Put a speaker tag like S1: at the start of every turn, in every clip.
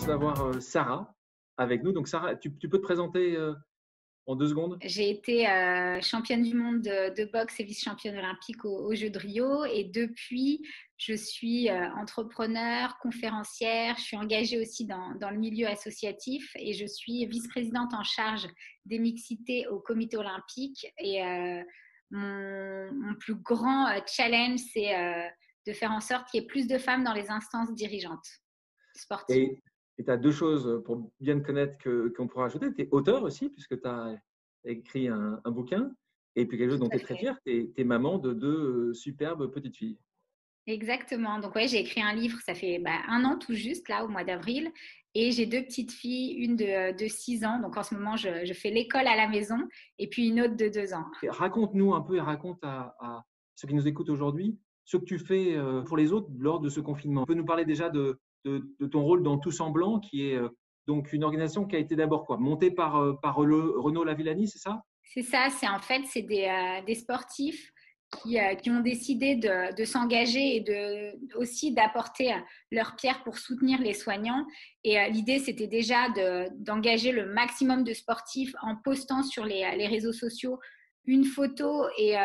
S1: chance d'avoir Sarah avec nous. Donc Sarah, tu peux te présenter en 2 secondes?
S2: J'ai été championne du monde de boxe et vice-championne olympique aux Jeux de Rio. Et depuis, je suis entrepreneure, conférencière. Je suis engagée aussi dans le milieu associatif et je suis vice-présidente en charge des mixités au comité olympique. Et mon plus grand challenge, c'est de faire en sorte qu'il y ait plus de femmes dans les instances dirigeantes sportives.
S1: Et tu as 2 choses pour bien te connaître qu'on pourra ajouter. Tu es auteur aussi, puisque tu as écrit un bouquin. Et puis quelque chose dont tu es très fière, tu es maman de 2 superbes petites filles.
S2: Exactement. Donc, ouais, j'ai écrit un livre, ça fait 1 an tout juste, là, au mois d'avril. Et j'ai 2 petites filles, une de 6 ans. Donc, en ce moment, je fais l'école à la maison. Et puis, une autre de 2 ans.
S1: Et raconte-nous un peu et raconte à ceux qui nous écoutent aujourd'hui ce que tu fais pour les autres lors de ce confinement. Tu peux nous parler déjà de ton rôle dans Tous en Blanc, qui est donc une organisation qui a été d'abord montée par Renaud Lavillani, c'est ça?
S2: C'est ça, c'est des sportifs qui ont décidé de s'engager et aussi d'apporter leur pierre pour soutenir les soignants. Et l'idée, c'était déjà d'engager le maximum de sportifs en postant sur les réseaux sociaux une photo et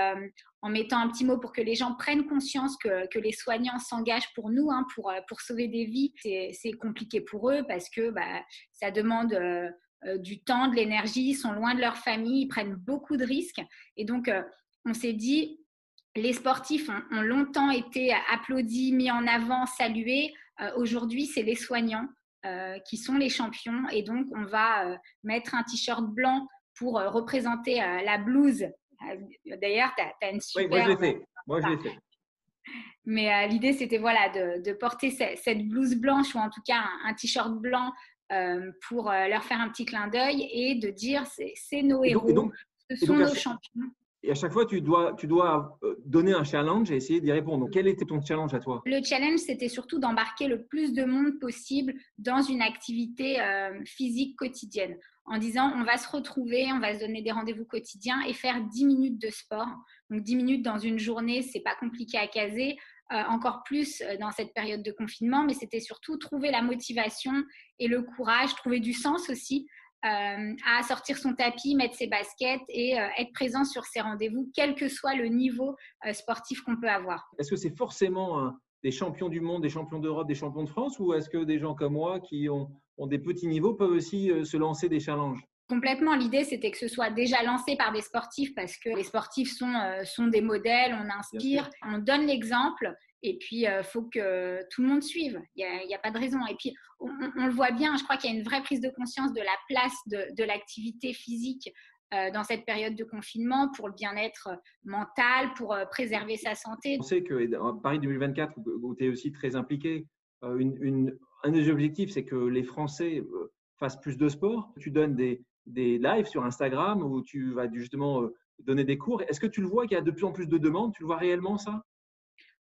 S2: en mettant un petit mot pour que les gens prennent conscience que les soignants s'engagent pour nous, pour sauver des vies. C'est compliqué pour eux parce que ça demande du temps, de l'énergie, ils sont loin de leur famille, ils prennent beaucoup de risques. Et donc, on s'est dit, les sportifs ont longtemps été applaudis, mis en avant, salués. Aujourd'hui, c'est les soignants qui sont les champions. Et donc, on va mettre un t-shirt blanc pour représenter la blouse. D'ailleurs, tu as une super…
S1: Oui, moi je l'ai fait. Moi, je l'ai fait.
S2: Mais l'idée, c'était voilà, de porter cette blouse blanche ou en tout cas un t-shirt blanc pour leur faire un petit clin d'œil et de dire c'est nos héros, ce sont nos champions.
S1: Et à chaque fois, tu dois donner un challenge et essayer d'y répondre. Donc, quel était ton challenge à toi?
S2: Le challenge, c'était surtout d'embarquer le plus de monde possible dans une activité physique quotidienne. En disant, on va se retrouver, on va se donner des rendez-vous quotidiens et faire 10 minutes de sport. Donc, 10 minutes dans une journée, c'est pas compliqué à caser. Encore plus dans cette période de confinement, mais c'était surtout trouver la motivation et le courage, trouver du sens aussi à sortir son tapis, mettre ses baskets et être présent sur ses rendez-vous, quel que soit le niveau sportif qu'on peut avoir.
S1: Est-ce que c'est forcément des champions du monde, des champions d'Europe, des champions de France, ou est-ce que des gens comme moi qui ont des petits niveaux peuvent aussi se lancer des challenges?
S2: Complètement. L'idée, c'était que ce soit déjà lancé par des sportifs parce que les sportifs sont des modèles, on inspire, on donne l'exemple et puis il faut que tout le monde suive. Il y a pas de raison. Et puis, on le voit bien, je crois qu'il y a une vraie prise de conscience de la place de l'activité physique dans cette période de confinement pour le bien-être mental, pour préserver sa santé.
S1: On sait que dans Paris 2024, où tu es aussi très impliqué, un des objectifs, c'est que les Français fassent plus de sport. Tu donnes des lives sur Instagram où tu vas justement donner des cours. Est-ce que tu le vois qu'il y a de plus en plus de demandes? Tu le vois réellement, ça?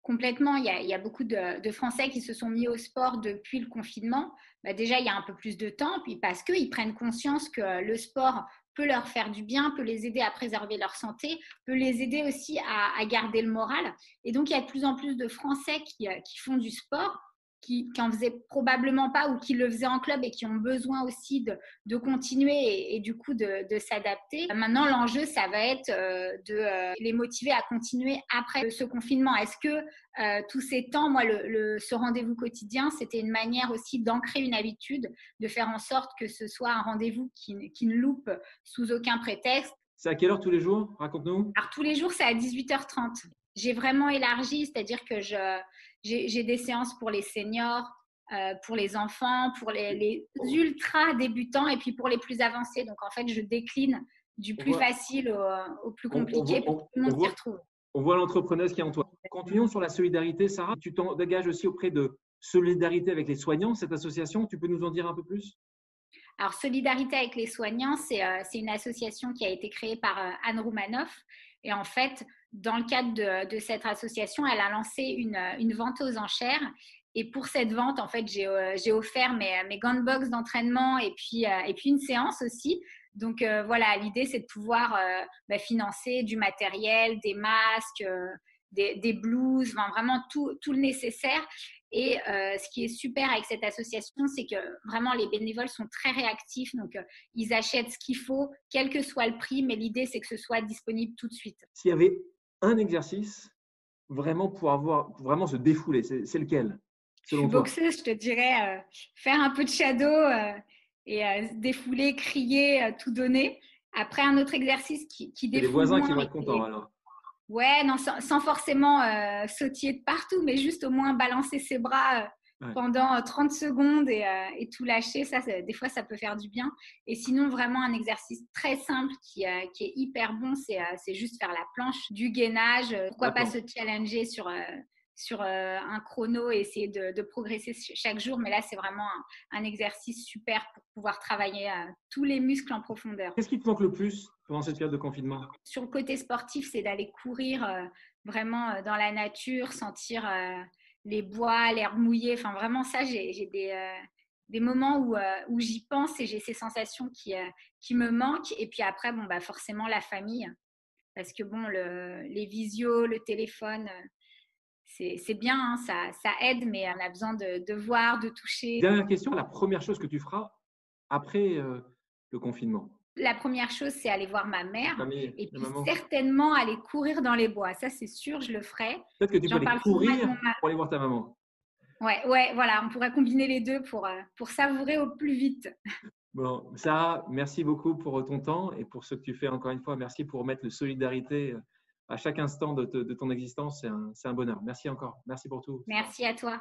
S2: Complètement, il y a beaucoup de Français qui se sont mis au sport depuis le confinement. Déjà, il y a un peu plus de temps, puis parce qu'ils prennent conscience que le sport peut leur faire du bien, peut les aider à préserver leur santé, peut les aider aussi à garder le moral. Et donc, il y a de plus en plus de Français qui font du sport, qui en faisaient probablement pas ou qui le faisaient en club et qui ont besoin aussi de continuer et du coup de s'adapter. Maintenant, l'enjeu, ça va être de les motiver à continuer après ce confinement. Est-ce que tous ces temps, moi, ce rendez-vous quotidien, c'était une manière aussi d'ancrer une habitude, de faire en sorte que ce soit un rendez-vous qui ne loupe sous aucun prétexte.
S1: C'est à quelle heure tous les jours? Raconte-nous.
S2: Alors, tous les jours, c'est à 18h30. J'ai vraiment élargi, c'est-à-dire que j'ai des séances pour les seniors, pour les enfants, pour les ultra débutants et puis pour les plus avancés. Donc, en fait, je décline du plus facile au plus compliqué pour que tout le monde s'y retrouve.
S1: On voit l'entrepreneuse qui est en toi. Continuons sur la solidarité, Sarah. Tu t'engages aussi auprès de Solidarité avec les soignants, cette association. Tu peux nous en dire un peu plus?
S2: Alors, Solidarité avec les soignants, c'est une association qui a été créée par Anne Roumanoff. Et en fait, dans le cadre de cette association, elle a lancé une vente aux enchères. Et pour cette vente, en fait, j'ai offert mes gants de boxe d'entraînement et puis une séance aussi. Donc, voilà, l'idée, c'est de pouvoir financer du matériel, des masques, des blouses, enfin, vraiment tout le nécessaire. Et ce qui est super avec cette association, c'est que vraiment les bénévoles sont très réactifs. Donc, ils achètent ce qu'il faut, quel que soit le prix, mais l'idée, c'est que ce soit disponible tout de suite.
S1: S'il y avait un exercice vraiment pour vraiment se défouler, c'est lequel,
S2: Je suis
S1: selon toi?
S2: boxeuse, je te dirais faire un peu de shadow et se défouler, crier, tout donner. Après, un autre exercice qui
S1: C'est les
S2: défoule
S1: voisins
S2: moins.
S1: qui vont être contents alors.
S2: Ouais, non, sans forcément sautiller de partout, mais juste au moins balancer ses bras
S1: Ouais.
S2: pendant 30 secondes et tout lâcher. Ça, des fois, ça peut faire du bien. Et sinon, vraiment, un exercice très simple qui est hyper bon, c'est juste faire la planche, du gainage. Pourquoi pas se challenger sur un chrono et essayer de progresser chaque jour. Mais là, c'est vraiment un exercice super pour pouvoir travailler tous les muscles en profondeur.
S1: Qu'est-ce qui te manque le plus pendant cette période de confinement?
S2: Sur le côté sportif, c'est d'aller courir vraiment dans la nature, sentir les bois, l'herbe mouillée. Enfin, vraiment, ça, j'ai des moments où j'y pense et j'ai ces sensations qui me manquent. Et puis après, bon, bah, forcément, la famille. Parce que bon, les visios, le téléphone, c'est bien, hein, ça aide, mais on a besoin de voir, de toucher.
S1: Dernière question, la première chose que tu feras après le confinement?
S2: La première chose, c'est aller voir ma mère
S1: Famille,
S2: et
S1: la
S2: puis
S1: maman.
S2: certainement aller courir dans les bois. Ça, c'est sûr, je le ferai.
S1: Peut-être que tu peux
S2: J'en
S1: aller
S2: parle souvent avec
S1: courir
S2: mon mari.
S1: pour aller voir ta maman.
S2: Ouais, voilà, on pourrait combiner les deux pour savourer au plus vite.
S1: Bon, Sarah, merci beaucoup pour ton temps et pour ce que tu fais encore une fois. Merci pour mettre le solidarité à chaque instant de ton existence. C'est un bonheur. Merci encore. Merci pour tout.
S2: Merci à toi.